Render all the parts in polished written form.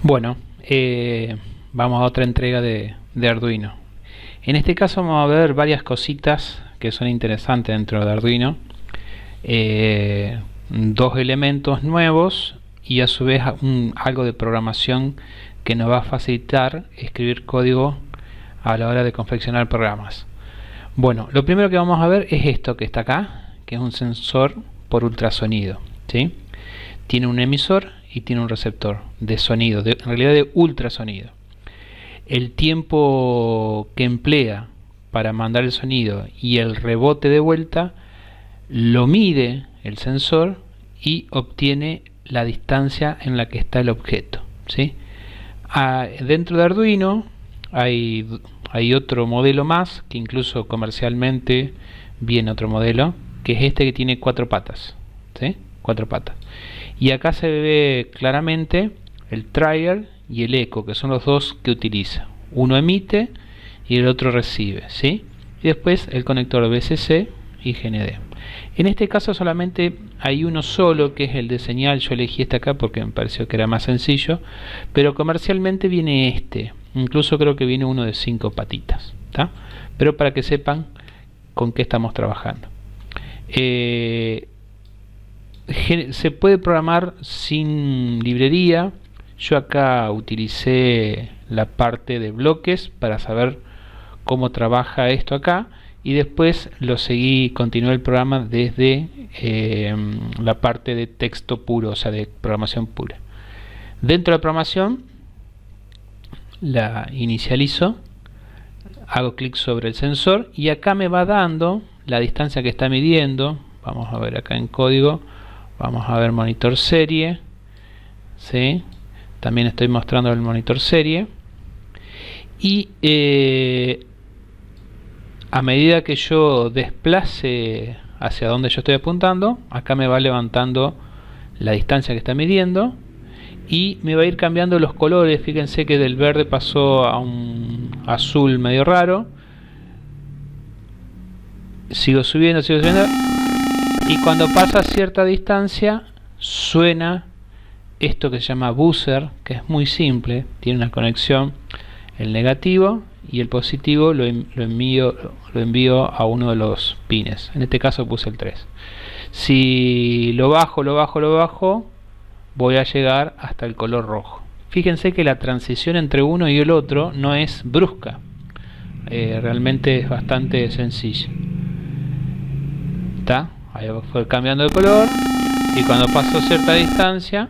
Bueno, vamos a otra entrega de Arduino. En este caso vamos a ver varias cositas que son interesantes dentro de Arduino. Dos elementos nuevos y a su vez algo de programación que nos va a facilitar escribir código a la hora de confeccionar programas. Bueno, lo primero que vamos a ver es esto que está acá, que es un sensor por ultrasonido, ¿sí? Tiene un emisor y tiene un receptor de sonido, en realidad de ultrasonido. El tiempo que emplea para mandar el sonido y el rebote de vuelta lo mide el sensor y obtiene la distancia en la que está el objeto, ¿sí? Dentro de Arduino hay otro modelo más, que incluso comercialmente viene otro modelo, que es este que tiene cuatro patas, ¿sí? Cuatro patas. Y acá se ve claramente el trigger y el eco, que son los dos que utiliza. Uno emite y el otro recibe, ¿sí? Y después el conector VCC y GND. En este caso solamente hay uno solo, que es el de señal. Yo elegí este acá porque me pareció que era más sencillo, pero comercialmente viene este. Incluso creo que viene uno de 5 patitas, ¿tá? Pero para que sepan con qué estamos trabajando. Se puede programar sin librería. Yo acá utilicé la parte de bloques para saber cómo trabaja esto acá, y después continué el programa desde la parte de texto puro, o sea, de programación pura. Dentro de la programación la inicializo, hago clic sobre el sensor y acá me va dando la distancia que está midiendo. Vamos a ver acá en código, vamos a ver monitor serie, ¿sí? También estoy mostrando el monitor serie, y a medida que yo desplace hacia donde yo estoy apuntando, acá me va levantando la distancia que está midiendo y me va a ir cambiando los colores. Fíjense que del verde pasó a un azul medio raro. Sigo subiendo, y cuando pasa cierta distancia suena esto que se llama buzzer, que es muy simple. Tiene una conexión, el negativo y el positivo lo envío a uno de los pines. En este caso puse el 3. Si lo bajo, voy a llegar hasta el color rojo. Fíjense que la transición entre uno y el otro no es brusca, realmente es bastante sencilla. ¿Está? Ahí fue cambiando de color, y cuando paso cierta distancia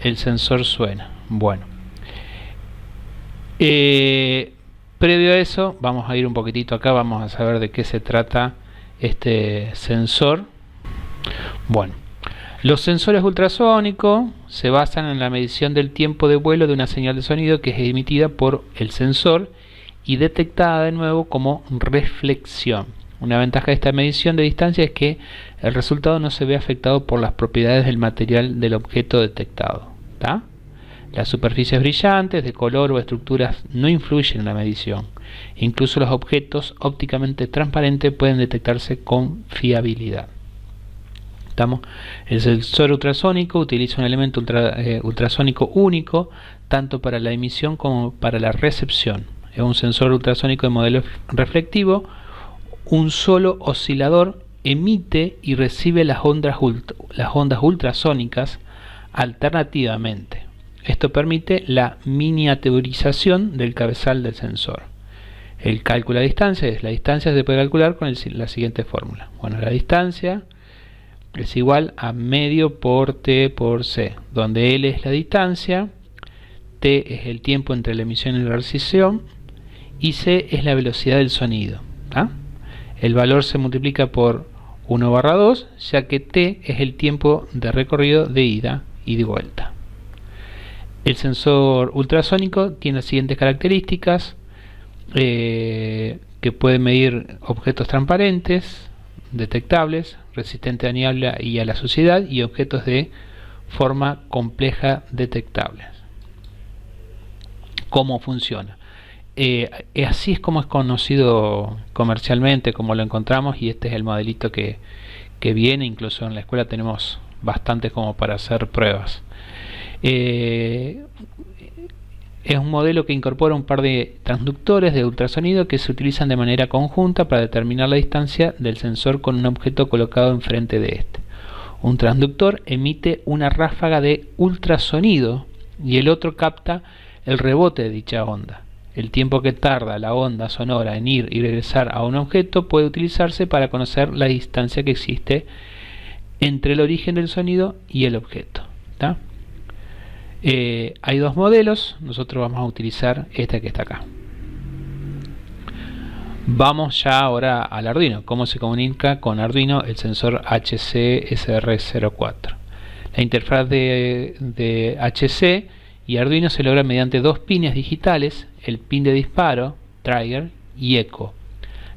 el sensor suena. Bueno, previo a eso vamos a ir un poquitito acá, vamos a saber de qué se trata este sensor. Bueno, los sensores ultrasónicos se basan en la medición del tiempo de vuelo de una señal de sonido que es emitida por el sensor y detectada de nuevo como reflexión. Una ventaja de esta medición de distancia es que el resultado no se ve afectado por las propiedades del material del objeto detectado, ¿tá? Las superficies brillantes, de color o estructuras no influyen en la medición. Incluso los objetos ópticamente transparentes pueden detectarse con fiabilidad. ¿Estamos? El sensor ultrasónico utiliza un elemento ultrasónico único, tanto para la emisión como para la recepción. Es un sensor ultrasónico de modelo reflectivo. Un solo oscilador emite y recibe las ondas ultrasónicas alternativamente. Esto permite la miniaturización del cabezal del sensor. El cálculo de distancia la distancia se puede calcular con la siguiente fórmula. Bueno, la distancia es igual a medio por t por c, donde L es la distancia, t es el tiempo entre la emisión y la recepción, y c es la velocidad del sonido, ¿ah? El valor se multiplica por 1/2, ya que t es el tiempo de recorrido de ida y de vuelta. El sensor ultrasónico tiene las siguientes características, que puede medir objetos transparentes, detectables, resistentes a niebla y a la suciedad, y objetos de forma compleja detectables. ¿Cómo funciona? Así es como es conocido comercialmente, como lo encontramos, y este es el modelito que viene. Incluso en la escuela tenemos bastantes como para hacer pruebas. Es un modelo que incorpora un par de transductores de ultrasonido que se utilizan de manera conjunta para determinar la distancia del sensor con un objeto colocado enfrente de este. Un transductor emite una ráfaga de ultrasonido y el otro capta el rebote de dicha onda. El tiempo que tarda la onda sonora en ir y regresar a un objeto puede utilizarse para conocer la distancia que existe entre el origen del sonido y el objeto. ¿Tá? Hay dos modelos, nosotros vamos a utilizar este que está acá. Vamos ya ahora al Arduino, cómo se comunica con Arduino el sensor HC-SR04. La interfaz de HC y Arduino se logra mediante dos pines digitales, el pin de disparo, trigger y eco.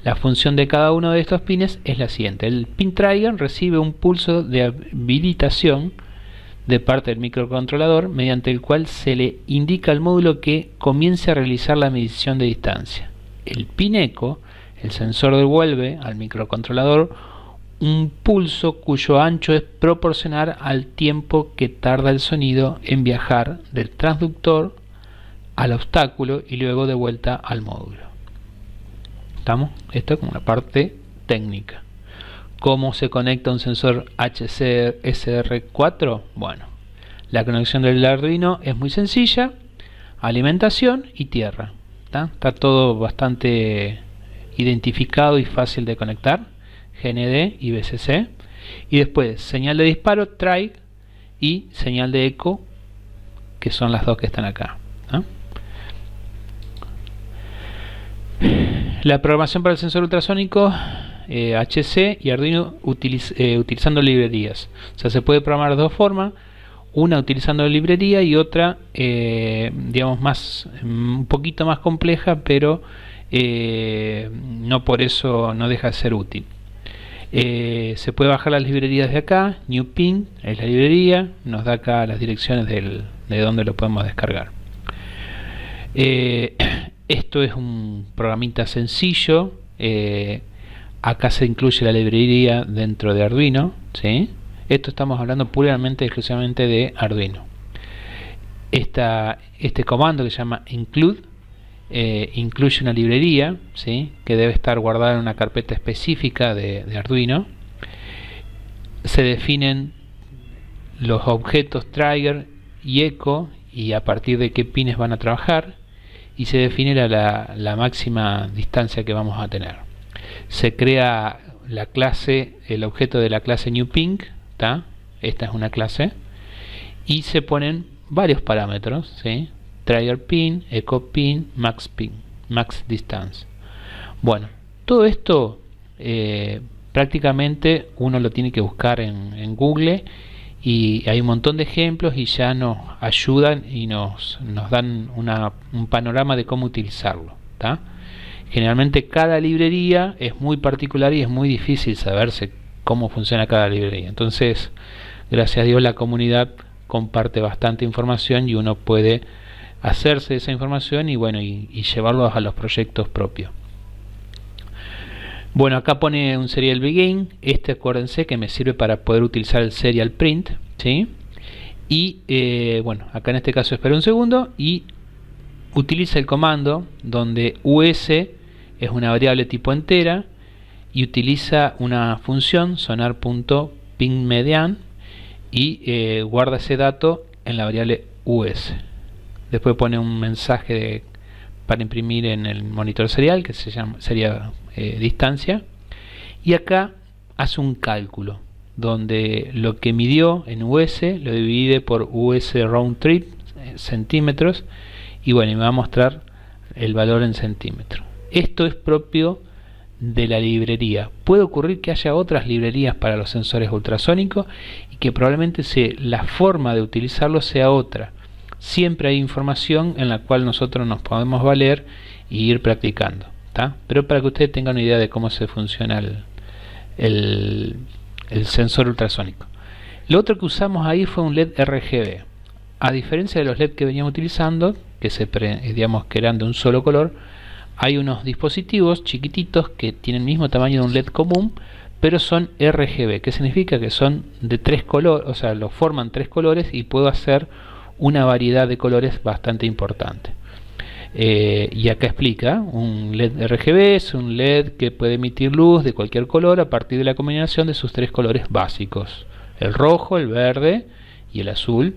La función de cada uno de estos pines es la siguiente: el pin trigger recibe un pulso de habilitación de parte del microcontrolador mediante el cual se le indica al módulo que comience a realizar la medición de distancia. El pin eco, el sensor devuelve al microcontrolador un pulso cuyo ancho es proporcional al tiempo que tarda el sonido en viajar del transductor al obstáculo y luego de vuelta al módulo. ¿Estamos? Esto es como la parte técnica. ¿Cómo se conecta un sensor HC-SR4? Bueno, la conexión del Arduino es muy sencilla: alimentación y tierra. Está todo bastante identificado y fácil de conectar, GND y VCC, y después señal de disparo, trig, y señal de eco, que son las dos que están acá. La programación para el sensor ultrasónico HC y Arduino utilizando librerías. O sea, se puede programar de dos formas: una utilizando librería y otra digamos un poquito más compleja, pero no por eso no deja de ser útil. Se puede bajar las librerías de acá. NewPing es la librería, nos da acá las direcciones de donde lo podemos descargar. Esto es un programita sencillo. Acá se incluye la librería dentro de Arduino, ¿sí? Esto estamos hablando puramente exclusivamente de Arduino. Este comando que se llama include incluye una librería, ¿sí?, que debe estar guardada en una carpeta específica de Arduino. Se definen los objetos trigger y eco y a partir de qué pines van a trabajar, y se define la máxima distancia que vamos a tener. Se crea la clase, el objeto de la clase NewPing, ¿tá? Esta es una clase, y se ponen varios parámetros, ¿sí? Trigger pin, echo pin, max distance. Bueno, todo esto prácticamente uno lo tiene que buscar en Google, y hay un montón de ejemplos y ya nos ayudan y nos dan un panorama de cómo utilizarlo, ¿tá? Generalmente cada librería es muy particular y es muy difícil saberse cómo funciona cada librería. Entonces, gracias a Dios, la comunidad comparte bastante información y uno puede hacerse esa información y bueno, y llevarlo a los proyectos propios. Bueno, acá pone un serial begin. Acuérdense que me sirve para poder utilizar el serial print, ¿sí? Y bueno, acá en este caso espera un segundo y utiliza el comando donde US es una variable tipo entera y utiliza una función sonar.pingMedian y guarda ese dato en la variable US. Después pone un mensaje para imprimir en el monitor serial que sería distancia, y acá hace un cálculo donde lo que midió en US lo divide por US round trip, centímetros, y bueno, me va a mostrar el valor en centímetros. Esto es propio de la librería. Puede ocurrir que haya otras librerías para los sensores ultrasónicos y que probablemente la forma de utilizarlo sea otra. Siempre hay información en la cual nosotros nos podemos valer y ir practicando, ¿tá? Pero para que ustedes tengan una idea de cómo se funciona el sensor ultrasónico. Lo otro que usamos ahí fue un LED RGB. A diferencia de los LED que veníamos utilizando, que digamos que eran de un solo color, hay unos dispositivos chiquititos que tienen el mismo tamaño de un LED común, pero son RGB, que significa que son de tres colores, o sea, lo forman tres colores, y puedo hacer una variedad de colores bastante importante. Y acá explica, un LED RGB es un LED que puede emitir luz de cualquier color a partir de la combinación de sus tres colores básicos, el rojo, el verde y el azul.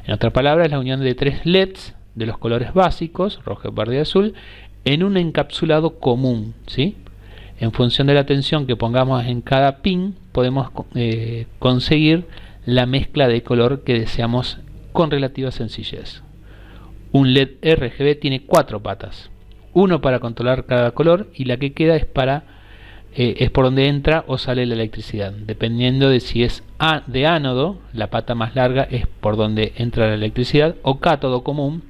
En otras palabras, es la unión de tres LEDs de los colores básicos, rojo, verde y azul, en un encapsulado común, ¿sí? En función de la tensión que pongamos en cada pin, podemos conseguir la mezcla de color que deseamos con relativa sencillez. Un LED RGB tiene 4 patas, uno para controlar cada color y la que queda es por donde entra o sale la electricidad, dependiendo de si es de ánodo, la pata más larga es por donde entra la electricidad, o cátodo común,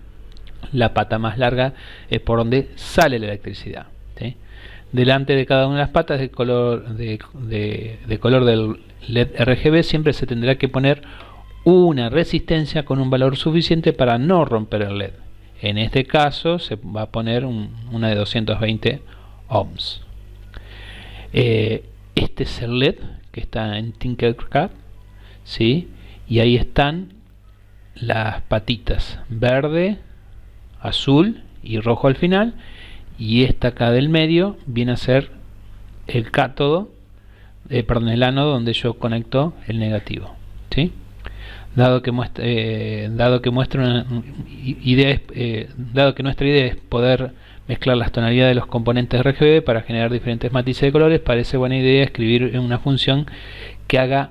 la pata más larga es por donde sale la electricidad, ¿sí? Delante de cada una de las patas de color del LED RGB siempre se tendrá que poner una resistencia con un valor suficiente para no romper el LED. En este caso se va a poner una de 220 ohms. Este es el LED que está en Tinkercad, ¿sí? Y ahí están las patitas verde, azul y rojo al final, y esta acá del medio viene a ser el cátodo, el ánodo donde yo conecto el negativo, ¿sí? Dado que nuestra idea es poder mezclar las tonalidades de los componentes RGB para generar diferentes matices de colores, parece buena idea escribir una función que haga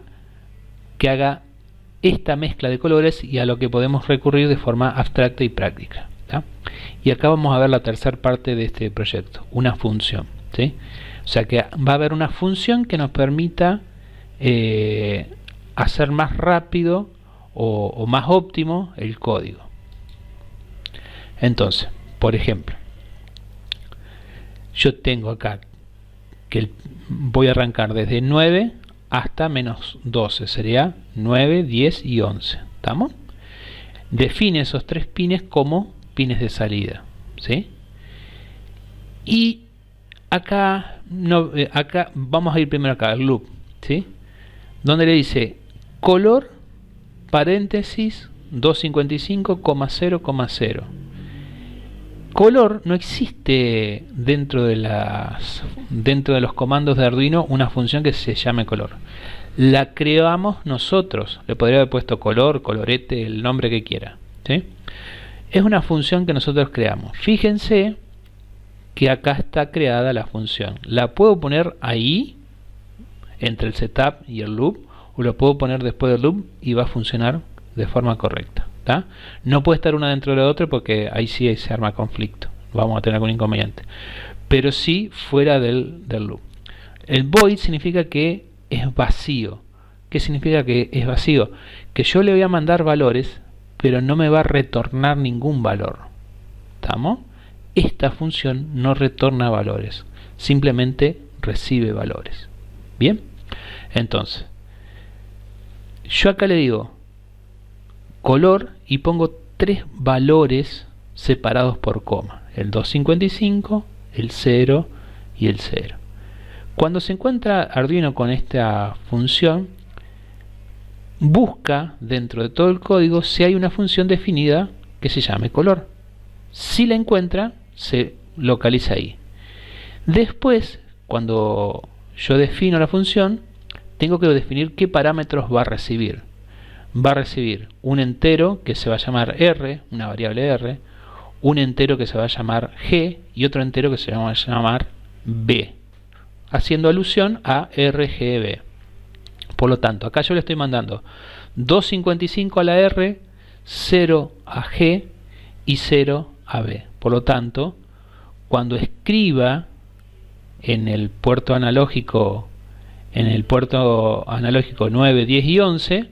esta mezcla de colores, y a lo que podemos recurrir de forma abstracta y práctica, ¿tá? Y acá vamos a ver la tercera parte de este proyecto, una función, ¿sí? O sea que va a haber una función que nos permita hacer más rápido o más óptimo el código. Entonces, por ejemplo, yo tengo acá que voy a arrancar desde 9 hasta menos 12, sería 9, 10 y 11, ¿estamos? Define esos tres pines como pines de salida, ¿sí? Y acá vamos a ir primero acá al loop, ¿sí? Donde le dice color paréntesis 255,0,0. Color no existe dentro de los comandos de Arduino una función que se llame color. La creamos nosotros. Le podría haber puesto color, colorete, el nombre que quiera, ¿sí? Es una función que nosotros creamos. Fíjense que acá está creada la función. La puedo poner ahí entre el setup y el loop, o lo puedo poner después del loop y va a funcionar de forma correcta, ¿tá? No puede estar una dentro de la otra porque ahí sí se arma conflicto, vamos a tener algún inconveniente, pero sí fuera del loop. El void significa que es vacío. ¿Qué significa que es vacío? Que yo le voy a mandar valores, pero no me va a retornar ningún valor, ¿estamos? Esta función no retorna valores, simplemente recibe valores. Bien, entonces yo acá le digo color y pongo tres valores separados por coma, el 255, el 0 y el 0. Cuando se encuentra Arduino con esta función, busca dentro de todo el código si hay una función definida que se llame color. Si la encuentra, se localiza ahí. Después, cuando yo defino la función, tengo que definir qué parámetros va a recibir. Va a recibir un entero que se va a llamar R, una variable R, un entero que se va a llamar G y otro entero que se va a llamar B, haciendo alusión a RGB. Por lo tanto, acá yo le estoy mandando 255 a la R, 0 a G y 0 a B. Por lo tanto, cuando escriba en el puerto analógico 9, 10 y 11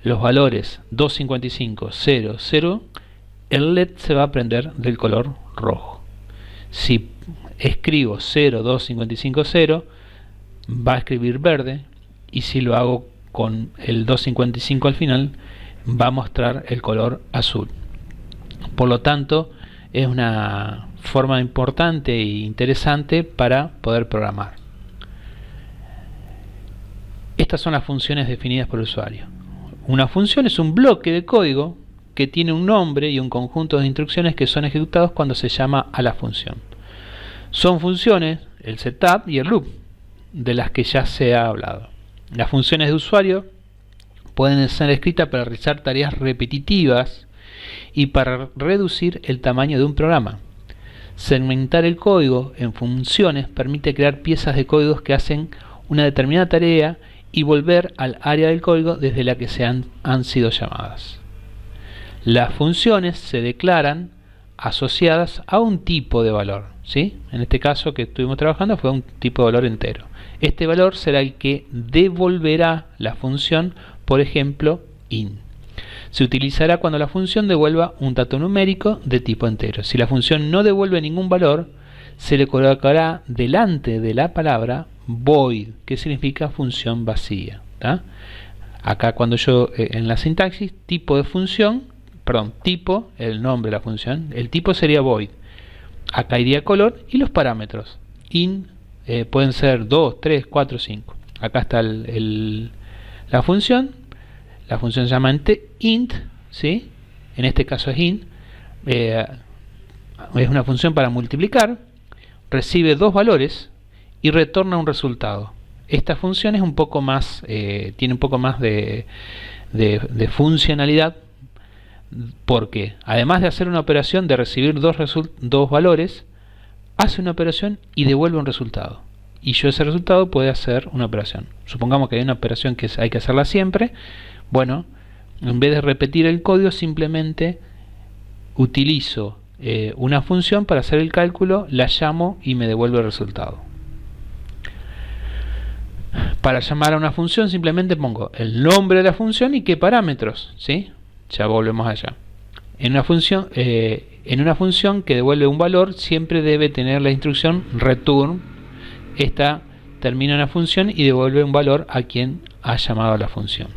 los valores 255, 0, 0, el LED se va a prender del color rojo. Si escribo 0, 2, 55, 0, va a escribir verde, y si lo hago con el 255 al final, va a mostrar el color azul. Por lo tanto, es una forma importante e interesante para poder programar. Estas son las funciones definidas por el usuario. Una función es un bloque de código que tiene un nombre y un conjunto de instrucciones que son ejecutados cuando se llama a la función. Son funciones, el setup y el loop, de las que ya se ha hablado. Las funciones de usuario pueden ser escritas para realizar tareas repetitivas y para reducir el tamaño de un programa. Segmentar el código en funciones permite crear piezas de códigos que hacen una determinada tarea y volver al área del código desde la que han sido llamadas. Las funciones se declaran asociadas a un tipo de valor, ¿sí? En este caso que estuvimos trabajando fue un tipo de valor entero. Este valor será el que devolverá la función, por ejemplo, int. Se utilizará cuando la función devuelva un dato numérico de tipo entero. Si la función no devuelve ningún valor, se le colocará delante de la palabra void, que significa función vacía, ¿tá? Acá cuando yo en la sintaxis, tipo de función, perdón, tipo, el nombre de la función, el tipo sería void. Acá iría color y los parámetros. Int pueden ser 2, 3, 4, 5. Acá está la función. La función se llama int, ¿sí? En este caso es int. Es una función para multiplicar. Recibe dos valores y retorna un resultado. Esta función es un poco más, tiene un poco más de funcionalidad, porque además de hacer una operación de recibir dos valores, hace una operación y devuelve un resultado. Y yo ese resultado puede hacer una operación. Supongamos que hay una operación que hay que hacerla siempre. Bueno, en vez de repetir el código, simplemente utilizo una función para hacer el cálculo, la llamo y me devuelve el resultado. Para llamar a una función simplemente pongo el nombre de la función y qué parámetros, ¿sí? Ya volvemos allá. En una función que devuelve un valor siempre debe tener la instrucción return. Esta termina una función y devuelve un valor a quien ha llamado a la función.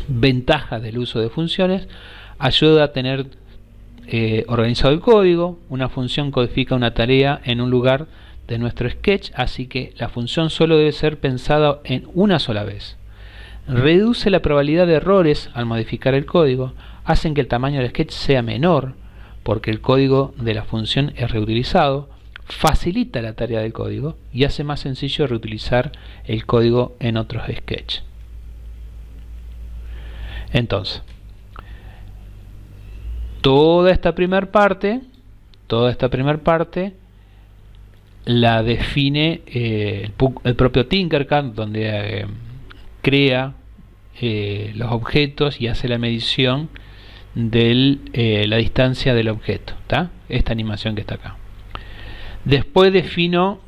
Ventajas del uso de funciones: ayuda a tener organizado el código. Una función codifica una tarea en un lugar de nuestro sketch, así que la función solo debe ser pensada en una sola vez. Reduce la probabilidad de errores al modificar el código. Hacen que el tamaño del sketch sea menor porque el código de la función es reutilizado. Facilita la tarea del código y hace más sencillo reutilizar el código en otros sketches. Entonces, toda esta primera parte la define el propio Tinkercad, donde crea los objetos y hace la medición de la distancia del objeto, ¿tá? Esta animación que está acá. Después defino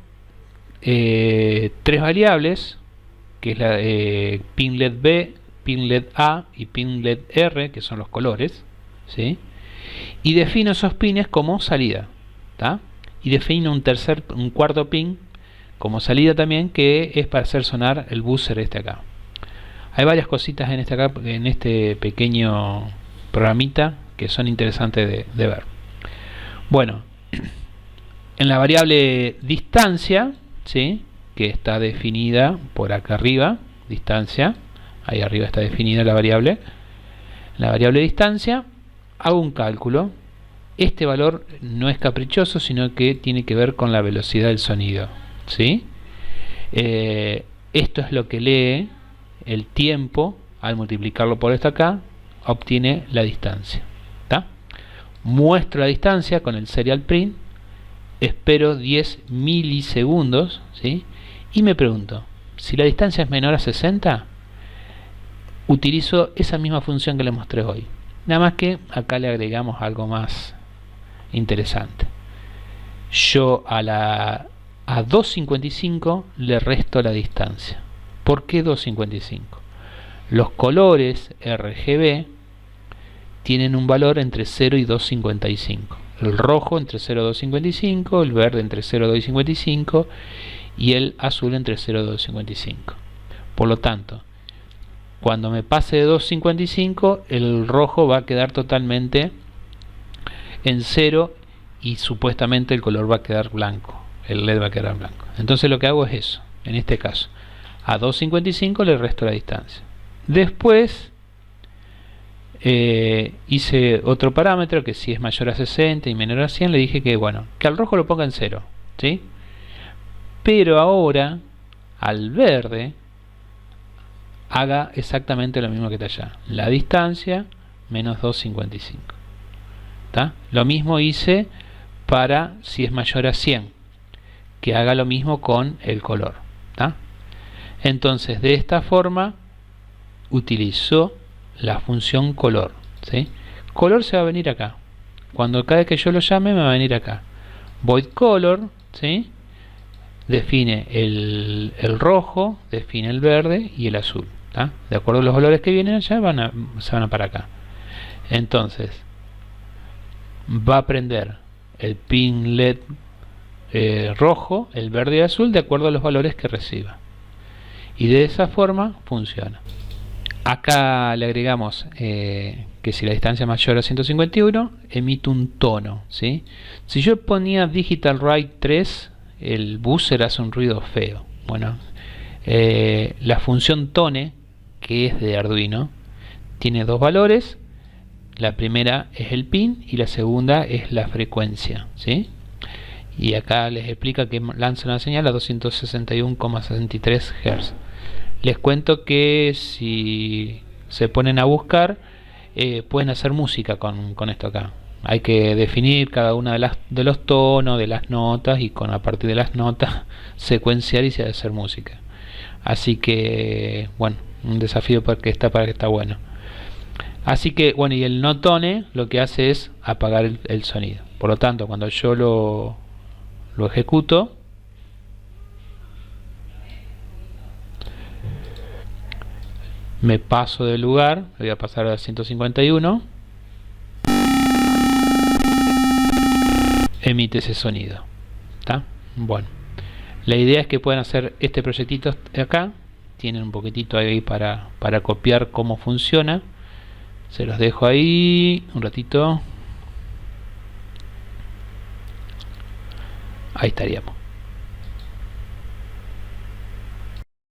tres variables, que es la pinlet B, pinlet A y pinlet R, que son los colores, ¿sí? Y defino esos pines como salida, ¿tá? Y defino un cuarto pin como salida también, que es para hacer sonar el buzzer este acá. Hay varias cositas en este pequeño programita que son interesantes de ver. Bueno, en la variable distancia, ¿sí? Que está definida por acá arriba, distancia, ahí arriba está definida la variable. En la variable distancia hago un cálculo. Este valor no es caprichoso, sino que tiene que ver con la velocidad del sonido, ¿sí? Esto es lo que lee el tiempo. Al multiplicarlo por esto acá, obtiene la distancia, ¿tá? Muestro la distancia con el serial print. Espero 10 milisegundos, ¿sí? Y me pregunto, si la distancia es menor a 60, utilizo esa misma función que les mostré hoy. Nada más que acá le agregamos algo más interesante. Yo a 2.55 le resto la distancia. ¿Por qué 2.55? Los colores RGB tienen un valor entre 0 y 2.55. El rojo entre 0 y 2.55, el verde entre 0 y 2.55 y el azul entre 0 y 2.55. Por lo tanto, cuando me pase de 2.55, el rojo va a quedar totalmente en 0 y supuestamente el color va a quedar blanco, el LED va a quedar blanco. Entonces lo que hago es eso. En este caso, a 2.55 le resto la distancia. Después hice otro parámetro que si es mayor a 60 y menor a 100, le dije que bueno, que al rojo lo ponga en 0, ¿sí? Pero ahora al verde haga exactamente lo mismo que está allá, la distancia menos 2,55. ¿Tá? Lo mismo hice para si es mayor a 100, que haga lo mismo con el color. ¿Tá? Entonces de esta forma utilizo la función color, ¿sí? Color se va a venir acá, cuando cada vez que yo lo llame me va a venir acá. Void color, ¿sí? Define el rojo, define el verde y el azul. ¿Tá? De acuerdo a los valores que vienen allá se van a para acá. Entonces va a prender el pin LED rojo, el verde y el azul de acuerdo a los valores que reciba, y de esa forma funciona. Acá le agregamos que si la distancia es mayor a 151 emite un tono, ¿sí? Si yo ponía digital write 3, el buzzer hace un ruido feo. Bueno, la función tone, que es de Arduino, tiene dos valores. La primera es el pin y la segunda es la frecuencia, ¿sí? Y acá les explica que lanza una señal a 261,63 Hz. Les cuento que si se ponen a buscar, pueden hacer música con esto acá. Hay que definir cada una de los tonos, de las notas, y a partir de las notas secuenciar y se hacer música. Así que bueno, un desafío para que está bueno. Así que bueno, y el no tone lo que hace es apagar el sonido. Por lo tanto, cuando yo lo ejecuto, me paso de lugar, voy a pasar a 151, emite ese sonido. ¿Tá? Bueno, la idea es que puedan hacer este proyectito de acá. Tienen un poquitito ahí para copiar cómo funciona. Se los dejo ahí un ratito. Ahí estaríamos.